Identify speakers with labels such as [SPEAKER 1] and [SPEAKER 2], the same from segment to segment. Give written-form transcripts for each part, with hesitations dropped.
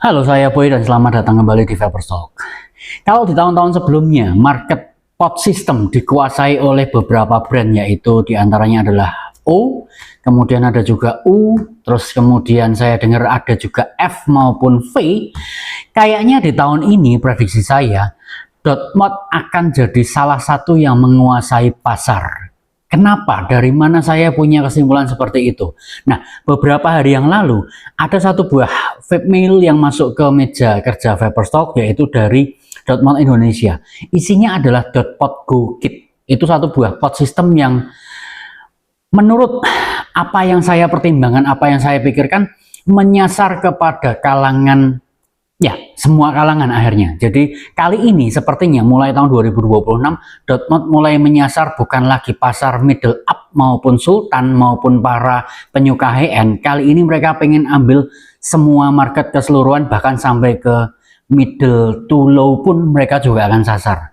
[SPEAKER 1] Halo, saya Boy dan selamat datang kembali di Viperstalk. Kalau di tahun-tahun sebelumnya, market pot system dikuasai oleh beberapa brand, yaitu diantaranya adalah O, kemudian ada juga U, terus kemudian saya dengar ada juga F maupun V. Kayaknya di tahun ini prediksi saya, .mod akan jadi salah satu yang menguasai pasar. Kenapa? Dari mana saya punya kesimpulan seperti itu? Nah, beberapa hari yang lalu ada satu buah vape mail yang masuk ke meja kerja Viperstalk, yaitu dari .mod Indonesia. Isinya adalah .pod Go Kit. Itu satu buah pot system yang menurut apa yang saya pertimbangkan, apa yang saya pikirkan, menyasar kepada kalangan, ya, semua kalangan akhirnya. Jadi kali ini sepertinya mulai tahun 2026 .mod mulai menyasar bukan lagi pasar middle up maupun sultan maupun para penyuka high-end. Kali ini mereka pengen ambil semua market keseluruhan, bahkan sampai ke middle to low pun mereka juga akan sasar.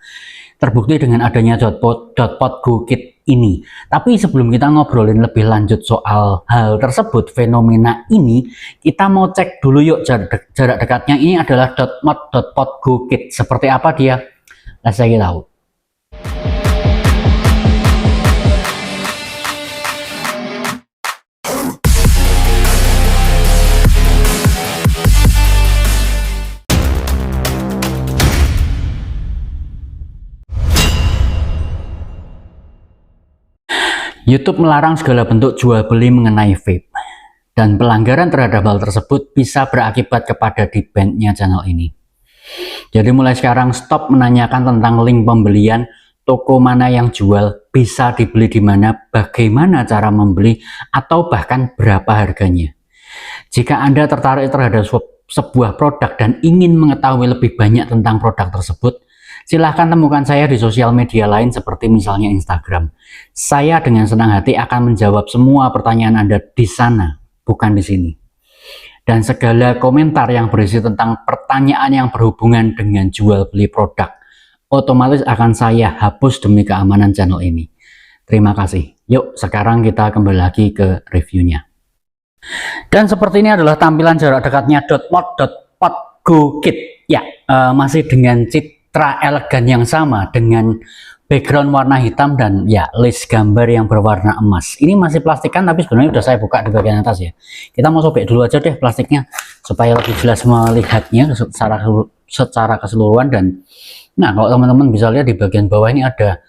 [SPEAKER 1] Terbukti dengan adanya .pod Go Kit ini. Tapi sebelum kita ngobrolin lebih lanjut soal hal tersebut, fenomena ini, kita mau cek dulu yuk jarak dekatnya. Ini adalah .pod Go Kit. Seperti apa dia? Let's check it out. YouTube melarang segala bentuk jual beli mengenai vape, dan pelanggaran terhadap hal tersebut bisa berakibat kepada di-ban-nya channel ini. Jadi mulai sekarang stop menanyakan tentang link pembelian, toko mana yang jual, bisa dibeli di mana, bagaimana cara membeli, atau bahkan berapa harganya. Jika Anda tertarik terhadap sebuah produk dan ingin mengetahui lebih banyak tentang produk tersebut, silahkan temukan saya di sosial media lain seperti misalnya Instagram. Saya dengan senang hati akan menjawab semua pertanyaan Anda di sana, bukan di sini. Dan segala komentar yang berisi tentang pertanyaan yang berhubungan dengan jual beli produk, otomatis akan saya hapus demi keamanan channel ini. Terima kasih. Yuk, sekarang kita kembali lagi ke reviewnya. Dan seperti ini adalah tampilan jarak dekatnya .mod.pod Go Kit. Ya, masih dengan citra elegan yang sama dengan background warna hitam dan ya list gambar yang berwarna emas. Ini masih plastikan tapi sebenarnya sudah saya buka di bagian atas ya. Kita mau sobek dulu aja deh plastiknya supaya lebih jelas melihatnya secara keseluruhan. Dan nah, kalau teman-teman bisa lihat di bagian bawah ini ada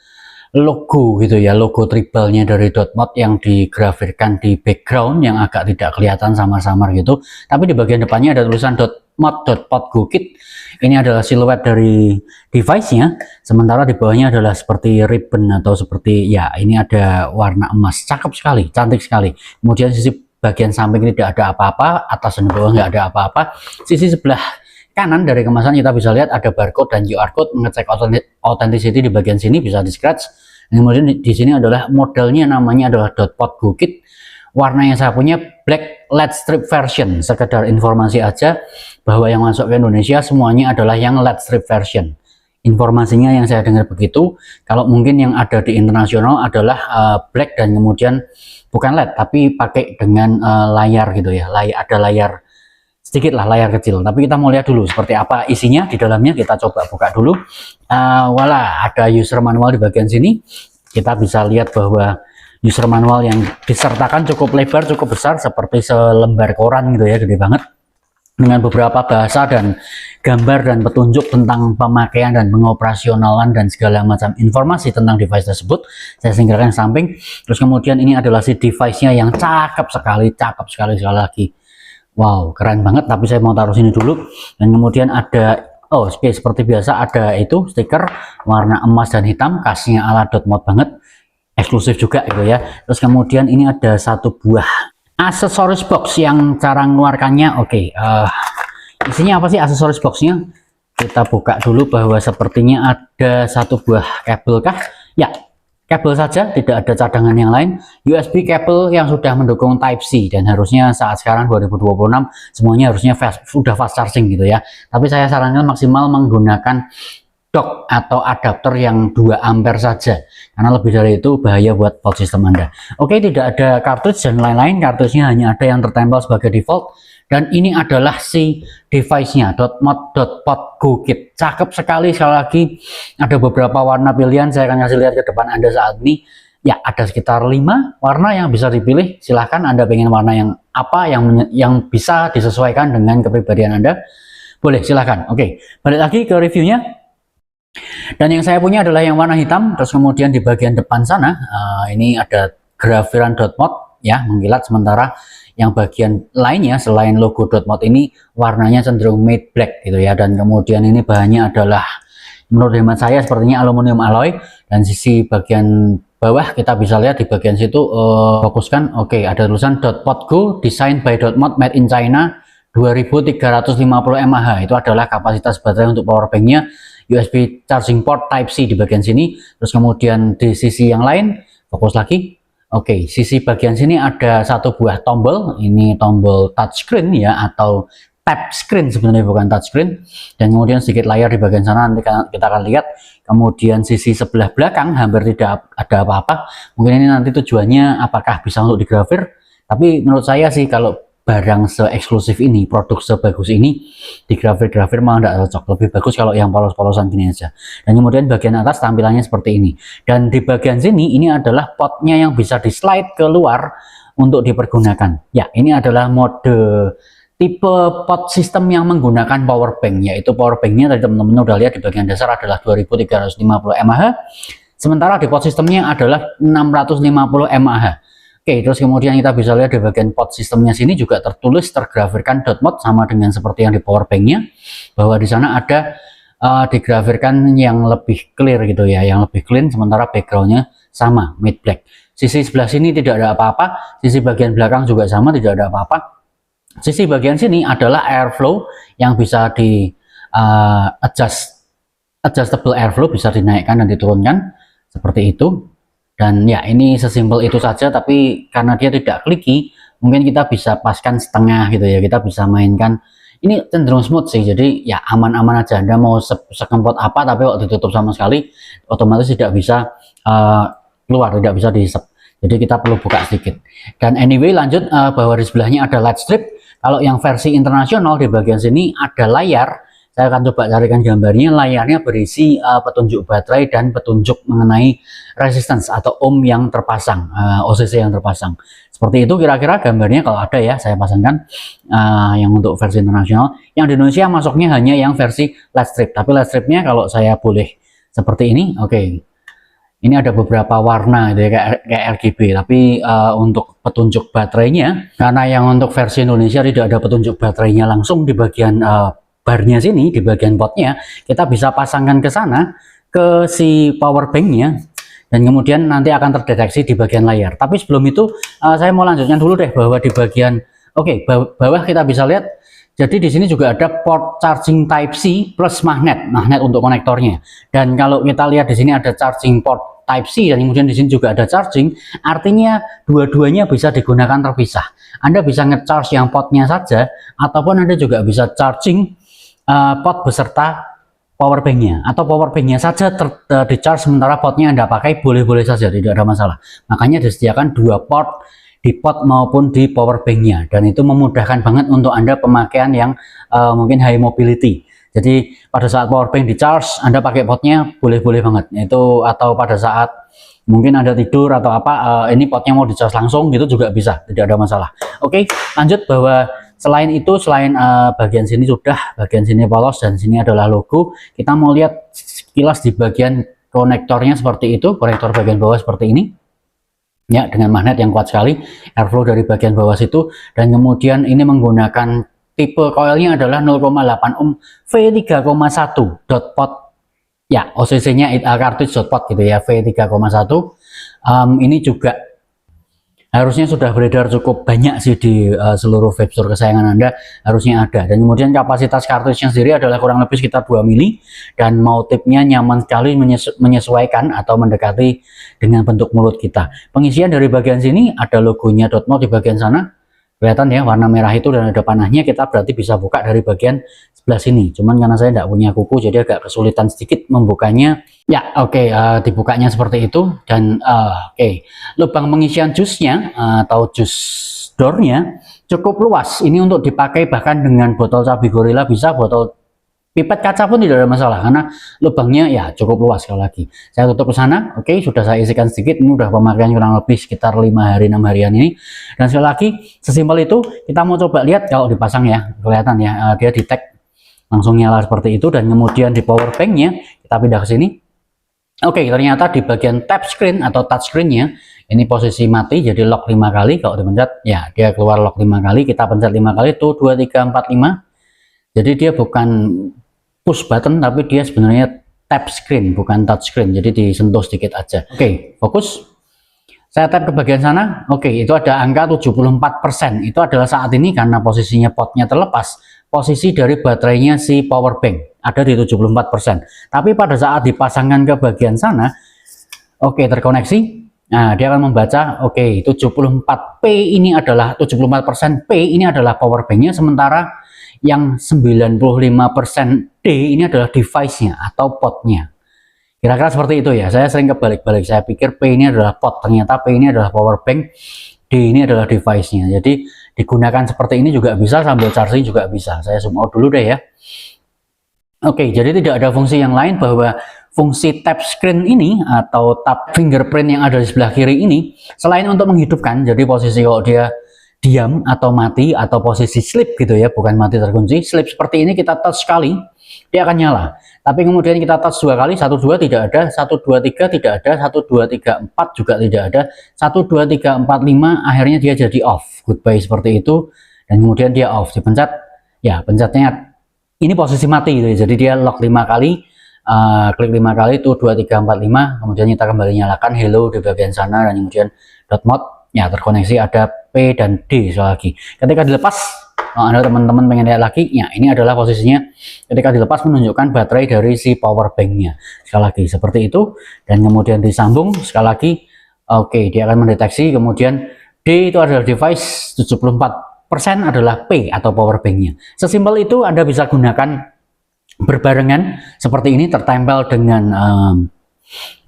[SPEAKER 1] logo gitu ya, logo tribalnya dari .mod yang digrafirkan di background yang agak tidak kelihatan samar-samar gitu. Tapi di bagian depannya ada tulisan .mod.pod Go Kit. Ini adalah siluet dari device-nya, sementara di bawahnya adalah seperti ribbon atau seperti, ya, ini ada warna emas. Cakep sekali, cantik sekali. Kemudian sisi bagian samping tidak ada apa-apa, atas dan bawah nggak ada apa-apa. Sisi sebelah kanan dari kemasan kita bisa lihat ada barcode dan QR code. Mengecek authenticity di bagian sini bisa di scratch. Kemudian di sini adalah modelnya, namanya adalah .pod Go Kit. Warna yang saya punya black LED strip version. Sekedar informasi aja bahwa yang masuk ke Indonesia semuanya adalah yang LED strip version. Informasinya yang saya dengar begitu. Kalau mungkin yang ada di internasional adalah black dan kemudian bukan LED tapi pakai dengan layar gitu ya. Ada layar sedikit lah, layar kecil. Tapi kita mau lihat dulu seperti apa isinya di dalamnya. Kita coba buka dulu. Wala, ada user manual di bagian sini. Kita bisa lihat bahwa user manual yang disertakan cukup lebar, cukup besar, seperti selembar koran gitu ya, gede banget, dengan beberapa bahasa dan gambar dan petunjuk tentang pemakaian dan pengoperasionalan dan segala macam informasi tentang device tersebut. Saya singkirkan ke samping. Terus kemudian ini adalah si device-nya yang cakep sekali sekali lagi. Wow, keren banget. Tapi saya mau taruh sini dulu. Dan kemudian ada, oh, seperti biasa ada itu stiker warna emas dan hitam, khasnya ala .mod banget. Eksklusif juga gitu ya. Terus kemudian ini ada satu buah aksesoris box yang cara mengeluarkannya. Oke, isinya apa sih aksesoris boxnya? Kita buka dulu bahwa sepertinya ada satu buah kabel kah? Ya, kabel saja, tidak ada cadangan yang lain. USB kabel yang sudah mendukung Type-C, dan harusnya saat sekarang 2026 semuanya harusnya sudah fast charging gitu ya. Tapi saya sarankan maksimal menggunakan dock atau adapter yang 2 ampere saja, karena lebih dari itu bahaya buat pot system Anda. Oke, tidak ada cartridge dan lain-lain. Cartridge-nya hanya ada yang tertempel sebagai default, Dan ini adalah si device-nya, .mod.pod.go kit. Cakep sekali, sekali lagi ada beberapa warna pilihan, saya akan kasih lihat ke depan Anda saat ini. Ya, ada sekitar 5 warna yang bisa dipilih. Silahkan Anda pengen warna yang apa yang bisa disesuaikan dengan kepribadian Anda. Boleh, silahkan. Oke, balik lagi ke reviewnya. Dan yang saya punya adalah yang warna hitam. Terus kemudian di bagian depan sana, ini ada graviran.mod ya, mengkilat. Sementara yang bagian lainnya selain logo .mod ini warnanya cenderung matte black gitu ya. Dan kemudian ini bahannya adalah, menurut hemat saya sepertinya aluminium alloy. Dan sisi bagian bawah kita bisa lihat di bagian situ, fokuskan. Oke, ada tulisan .pod.go design by .mod made in China 2350 mAh. Itu adalah kapasitas baterai untuk power banknya. USB charging port Type C di bagian sini. Terus kemudian di sisi yang lain, fokus lagi. Oke, sisi bagian sini ada satu buah tombol. Ini tombol touchscreen ya, atau tap screen sebenarnya, bukan touchscreen. Dan kemudian sedikit layar di bagian sana, nanti kita akan lihat. Kemudian sisi sebelah belakang hampir tidak ada apa-apa. Mungkin ini nanti tujuannya apakah bisa untuk digrafir. Tapi menurut saya sih kalau barang se-eksklusif ini, produk sebagus ini, digrafir-grafir malah tidak cocok. Lebih bagus kalau yang polos-polosan gini aja. Dan kemudian bagian atas tampilannya seperti ini. Dan di bagian sini, ini adalah potnya yang bisa di-slide keluar untuk dipergunakan. Ya, ini adalah mode tipe pot sistem yang menggunakan power bank, yaitu power banknya tadi teman-teman udah lihat di bagian dasar adalah 2350 mAh. Sementara di pot sistemnya adalah 650 mAh. Oke, terus kemudian kita bisa lihat di bagian pot sistemnya sini juga tertulis tergrafirkan .mod sama dengan seperti yang di power banknya, bahwa di sana ada digrafirkan yang lebih clear gitu ya, yang lebih clean, sementara backgroundnya sama matte black. Sisi sebelah sini tidak ada apa-apa, sisi bagian belakang juga sama, tidak ada apa-apa. Sisi bagian sini adalah airflow yang bisa di adjustable airflow, bisa dinaikkan dan diturunkan seperti itu. Dan ya, ini sesimpel itu saja, tapi karena dia tidak kliki, mungkin kita bisa paskan setengah gitu ya, kita bisa mainkan. Ini cenderung smooth sih, jadi ya aman-aman aja. Anda mau sekempot apa, tapi kalau ditutup sama sekali, otomatis tidak bisa keluar, tidak bisa diisep. Jadi kita perlu buka sedikit. Dan anyway, lanjut, bahwa di sebelahnya ada light strip. Kalau yang versi internasional di bagian sini ada layar. Saya akan coba carikan gambarnya. Layarnya berisi petunjuk baterai dan petunjuk mengenai resistance atau ohm yang terpasang, OCC yang terpasang. Seperti itu kira-kira gambarnya, kalau ada ya saya pasangkan yang untuk versi internasional. Yang di Indonesia masuknya hanya yang versi LED strip. Tapi LED stripnya kalau saya boleh seperti ini, oke. Ini ada beberapa warna gitu ya, kayak RGB. Tapi untuk petunjuk baterainya, karena yang untuk versi Indonesia tidak ada petunjuk baterainya langsung di bagian barnya sini, di bagian potnya, kita bisa pasangkan ke sana, ke si power banknya, dan kemudian nanti akan terdeteksi di bagian layar. Tapi sebelum itu, saya mau lanjutkan dulu deh, bahwa di bagian, bawah kita bisa lihat, jadi di sini juga ada port charging Type C plus magnet untuk konektornya. Dan kalau kita lihat di sini ada charging port Type C, dan kemudian di sini juga ada charging, artinya dua-duanya bisa digunakan terpisah. Anda bisa nge-charge yang potnya saja, ataupun Anda juga bisa charging pot beserta power banknya, atau power banknya saja di charge sementara potnya Anda pakai, boleh-boleh saja, tidak ada masalah. Makanya disediakan dua port di pot maupun di power banknya, dan itu memudahkan banget untuk Anda pemakaian yang mungkin high mobility. Jadi pada saat power bank di charge, Anda pakai potnya boleh-boleh banget itu, atau pada saat mungkin Anda tidur atau apa, ini potnya mau di charge langsung gitu juga bisa, tidak ada masalah. Oke, lanjut, bahwa selain itu, selain bagian sini sudah, bagian sini polos dan sini adalah logo, kita mau lihat sekilas di bagian konektornya seperti itu, konektor bagian bawah seperti ini. Ya, dengan magnet yang kuat sekali, airflow dari bagian bawah situ, dan kemudian ini menggunakan tipe coilnya adalah 0,8 ohm V3,1 .pot. Ya, OCC-nya cartridge .pot gitu ya, V3,1. Ini juga harusnya sudah beredar cukup banyak sih di seluruh vape store kesayangan Anda, harusnya ada. Dan kemudian kapasitas kartusnya sendiri adalah kurang lebih sekitar 2 mili, dan motifnya nyaman sekali, menyesuaikan atau mendekati dengan bentuk mulut kita. Pengisian dari bagian sini ada logonya .mod di bagian sana, kelihatan ya warna merah itu, dan ada panahnya. Kita berarti bisa buka dari bagian sebelah sini, cuman karena saya tidak punya kuku jadi agak kesulitan sedikit membukanya. Ya, dibukanya seperti itu. Dan lubang pengisian jusnya atau jus doornya cukup luas. Ini untuk dipakai bahkan dengan botol cabai gorilla bisa, botol pipet kaca pun tidak ada masalah karena lubangnya ya cukup luas. Sekali lagi saya tutup ke sana. Oke, sudah saya isikan sedikit. Ini udah pemakaian kurang lebih sekitar 5 hari 6 harian ini. Dan sekali lagi sesimpel itu. Kita mau coba lihat kalau dipasang ya, kelihatan ya, dia di tag langsung nyala seperti itu. Dan kemudian di power banknya kita pindah ke sini. Oke, ternyata di bagian tap screen atau touch screen-nya ini posisi mati, jadi lock 5 kali. Kalau dipencet ya dia keluar lock 5 kali. Kita pencet 5 kali tuh 2 3 4 5. Jadi dia bukan push button tapi dia sebenarnya tap screen, bukan touch screen. Jadi disentuh sedikit aja. Oke, fokus. Saya tap ke bagian sana. Oke, itu ada angka 74%. Itu adalah saat ini karena posisinya potnya terlepas, posisi dari baterainya si power bank ada di 74%. Tapi pada saat dipasangkan ke bagian sana, oke, terkoneksi. Nah, dia akan membaca, oke, 74P ini adalah 74% P ini adalah power banknya, sementara yang 95% D ini adalah device-nya atau potnya. Kira-kira seperti itu ya. Saya sering kebalik-balik. Saya pikir P ini adalah pot, ternyata P ini adalah power bank, D ini adalah device-nya. Jadi digunakan seperti ini juga bisa, sambil charging juga bisa. Saya zoom out dulu deh ya. Oke, jadi tidak ada fungsi yang lain bahwa fungsi tap screen ini atau tap fingerprint yang ada di sebelah kiri ini, selain untuk menghidupkan, jadi posisi kalau dia diam atau mati atau posisi sleep gitu ya, bukan mati terkunci, sleep seperti ini kita touch sekali, dia akan nyala. Tapi kemudian kita touch 2 kali, 1 2 tidak ada, 1 2 3 tidak ada, 1 2 3 4 juga tidak ada, 1 2 3 4 5 akhirnya dia jadi off, goodbye seperti itu, dan kemudian dia off, dipencet, ya pencetnya ini posisi mati gitu ya. Jadi dia lock 5 kali, klik 5 kali itu 2 3 4 5, kemudian kita kembali nyalakan hello di bagian sana, dan kemudian dot mode ya terkoneksi, ada P dan D sekali lagi. Ketika dilepas, Anda teman-teman pengen lihat lagi, ya ini adalah posisinya ketika dilepas menunjukkan baterai dari si power banknya. Sekali lagi seperti itu, dan kemudian disambung sekali lagi. Oke, dia akan mendeteksi, kemudian D itu adalah device, 74% adalah P atau power banknya. Sesimpel itu Anda bisa gunakan berbarengan seperti ini, tertempel dengan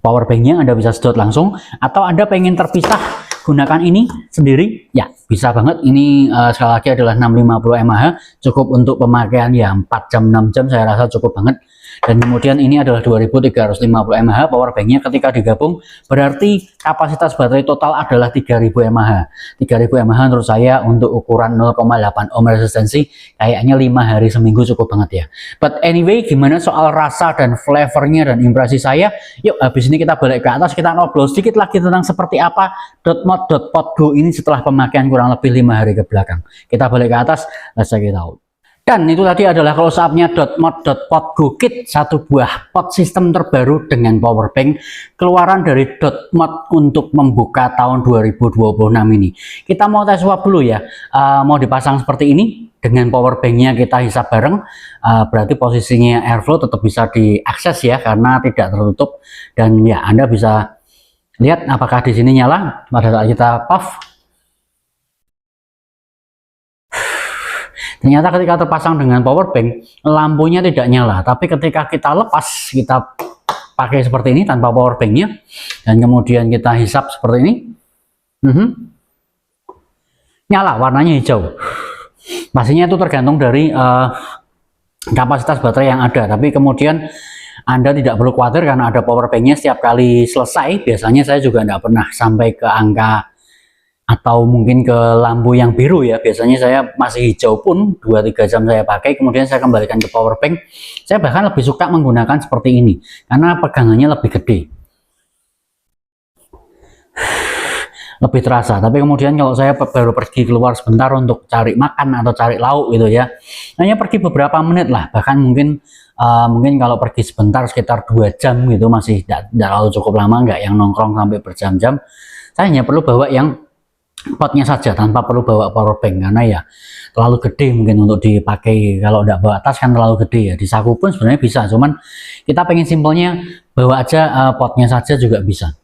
[SPEAKER 1] power banknya. Anda bisa sedot langsung, atau Anda pengen terpisah gunakan ini sendiri ya bisa banget. Ini sekali lagi adalah 650 mAh, cukup untuk pemakaian ya 4 jam 6 jam saya rasa cukup banget. Dan kemudian ini adalah 2350 mAh power banknya. Ketika digabung berarti kapasitas baterai total adalah 3000 mAh. 3000 mAh menurut saya untuk ukuran 0,8 ohm resistensi kayaknya 5 hari seminggu cukup banget ya. But anyway, gimana soal rasa dan flavornya dan impresi saya? Yuk, habis ini kita balik ke atas, kita ngobrol sedikit lagi tentang seperti apa .mod.podgo ini setelah pemakaian kurang lebih 5 hari ke belakang. Kita balik ke atas, let's check it out. Dan itu tadi adalah close up-nya .mod.podgo kit, satu buah pot sistem terbaru dengan power bank keluaran dari .mod untuk membuka tahun 2026 ini. Kita mau tes swap dulu ya, mau dipasang seperti ini dengan power banknya kita hisap bareng, berarti posisinya airflow tetap bisa diakses ya karena tidak tertutup. Dan ya Anda bisa lihat apakah di sini nyala pada saat kita puff. Ternyata ketika terpasang dengan power bank lampunya tidak nyala, tapi ketika kita lepas, kita pakai seperti ini tanpa power banknya dan kemudian kita hisap seperti ini, nyala, warnanya hijau. Pastinya itu tergantung dari kapasitas baterai yang ada, tapi kemudian Anda tidak perlu khawatir karena ada power banknya. Setiap kali selesai, biasanya saya juga tidak pernah sampai ke angka atau mungkin ke lampu yang biru ya, biasanya saya masih hijau pun 2-3 jam saya pakai, kemudian saya kembalikan ke power bank. Saya bahkan lebih suka menggunakan seperti ini karena pegangannya lebih gede, lebih terasa. Tapi kemudian kalau saya baru pergi keluar sebentar untuk cari makan atau cari lauk gitu ya, hanya pergi beberapa menit lah, bahkan mungkin kalau pergi sebentar sekitar 2 jam gitu masih tidak terlalu cukup lama, nggak yang nongkrong sampai berjam-jam. Saya hanya perlu bawa yang potnya saja tanpa perlu bawa power bank karena ya terlalu gede mungkin untuk dipakai. Kalau tidak bawa tas kan terlalu gede ya, di saku pun sebenarnya bisa, cuman kita pengen simpelnya bawa aja potnya saja juga bisa.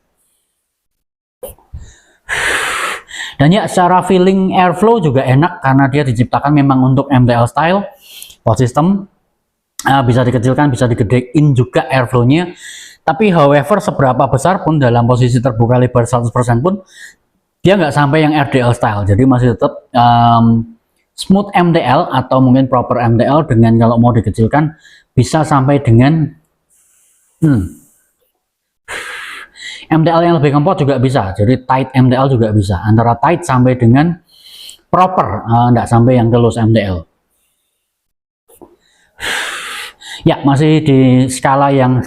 [SPEAKER 1] Dan ya secara feeling airflow juga enak karena dia diciptakan memang untuk MTL style pot system, bisa dikecilkan bisa digedein juga airflow-nya. Tapi however seberapa besar pun dalam posisi terbuka lebar 100% pun dia nggak sampai yang RDL style, jadi masih tetap smooth MDL atau mungkin proper MDL, dengan kalau mau dikecilkan bisa sampai dengan MDL yang lebih kempot juga bisa, jadi tight MDL juga bisa, antara tight sampai dengan proper, enggak sampai yang loose MDL. Ya, masih di skala yang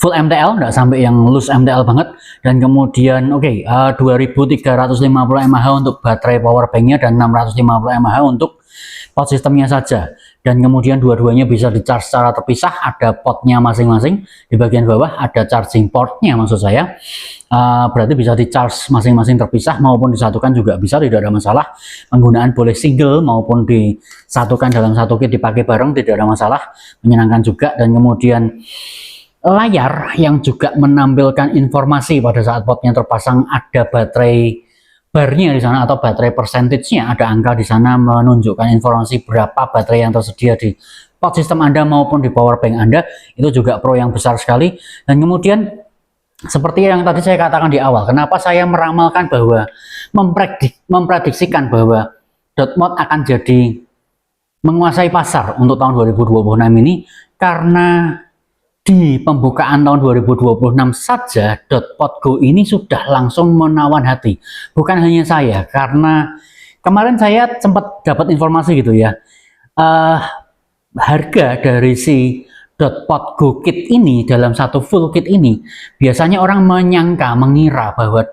[SPEAKER 1] full MDL, enggak sampai yang loose MDL banget. Dan kemudian 2350 mAh untuk baterai power banknya dan 650 mAh untuk pot sistemnya saja. Dan kemudian dua-duanya bisa di charge secara terpisah, ada potnya masing-masing. Di bagian bawah ada charging portnya, maksud saya. Berarti bisa di charge masing-masing terpisah maupun disatukan juga bisa, tidak ada masalah. Penggunaan boleh single maupun disatukan dalam satu kit, dipakai bareng, tidak ada masalah, menyenangkan juga. Dan kemudian layar yang juga menampilkan informasi pada saat potnya terpasang, ada baterai barnya di sana atau baterai percentage-nya, ada angka di sana menunjukkan informasi berapa baterai yang tersedia di pot sistem Anda maupun di power bank Anda. Itu juga pro yang besar sekali. Dan kemudian seperti yang tadi saya katakan di awal, kenapa saya meramalkan bahwa memprediksikan bahwa .mod akan jadi menguasai pasar untuk tahun 2026 ini, karena di pembukaan tahun 2026 saja .podgo ini sudah langsung menawan hati. Bukan hanya saya, karena kemarin saya sempat dapat informasi gitu ya, harga dari si .podgo kit ini, dalam satu full kit ini, biasanya orang mengira bahwa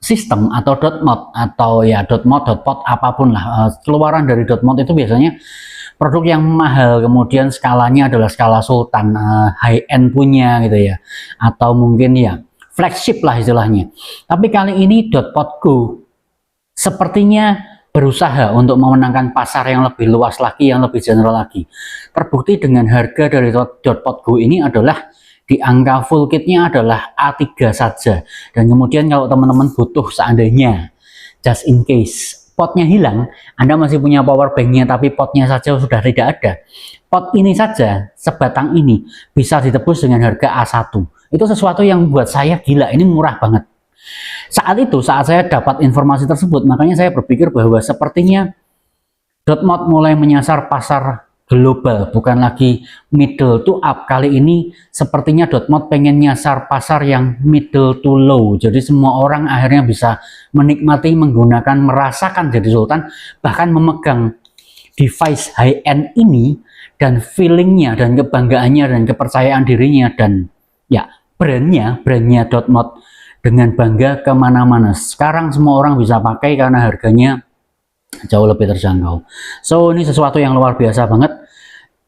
[SPEAKER 1] system atau .mod atau ya .mod, .pod apapun lah, keluaran dari .mod itu biasanya produk yang mahal, kemudian skalanya adalah skala sultan, high end punya gitu ya, atau mungkin ya flagship lah istilahnya. Tapi kali ini .podgo sepertinya berusaha untuk memenangkan pasar yang lebih luas lagi, yang lebih general lagi. Terbukti dengan harga dari .podgo ini adalah di angka full kitnya adalah A3 saja. Dan kemudian kalau teman-teman butuh seandainya just in case potnya hilang, Anda masih punya power banknya tapi potnya saja sudah tidak ada, pot ini saja, sebatang ini bisa ditebus dengan harga A1. Itu sesuatu yang buat saya gila, ini murah banget. Saat itu, saat saya dapat informasi tersebut, makanya saya berpikir bahwa sepertinya .mod mulai menyasar pasar global, bukan lagi middle to up. Kali ini sepertinya .mod pengen nyasar pasar yang middle to low, jadi semua orang akhirnya bisa menikmati, menggunakan, merasakan jadi sultan, bahkan memegang device high end ini, dan feelingnya dan kebanggaannya dan kepercayaan dirinya dan ya brandnya .mod dengan bangga kemana-mana. Sekarang semua orang bisa pakai karena harganya jauh lebih terjangkau. So ini sesuatu yang luar biasa banget.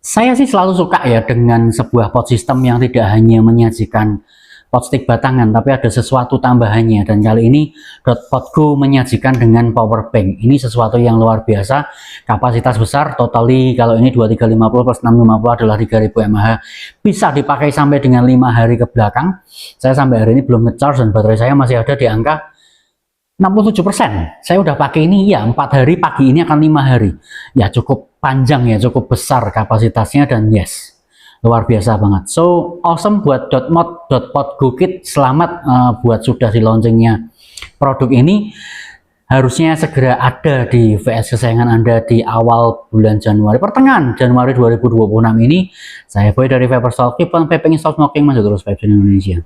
[SPEAKER 1] Saya sih selalu suka ya dengan sebuah pot sistem yang tidak hanya menyajikan pot stick batangan, tapi ada sesuatu tambahannya. Dan kali ini .podgo menyajikan dengan power bank. Ini sesuatu yang luar biasa, kapasitas besar, totally kalau ini 2350 plus 650 adalah 3000 mAh, bisa dipakai sampai dengan 5 hari ke belakang. Saya sampai hari ini belum ngecharge dan baterai saya masih ada di angka 67%. Saya udah pakai ini ya 4 hari, pagi ini akan 5 hari. Ya cukup panjang ya, cukup besar kapasitasnya, dan yes, luar biasa banget. So awesome buat .mod, .podgo kit. Selamat buat sudah di launchingnya produk ini. Harusnya segera ada di VS kesayangan Anda di awal bulan Januari, pertengahan Januari 2026 ini. Saya Boy dari Viperstalk. Keep on vaping, stop smoking, masuk terus Vapes Indonesia.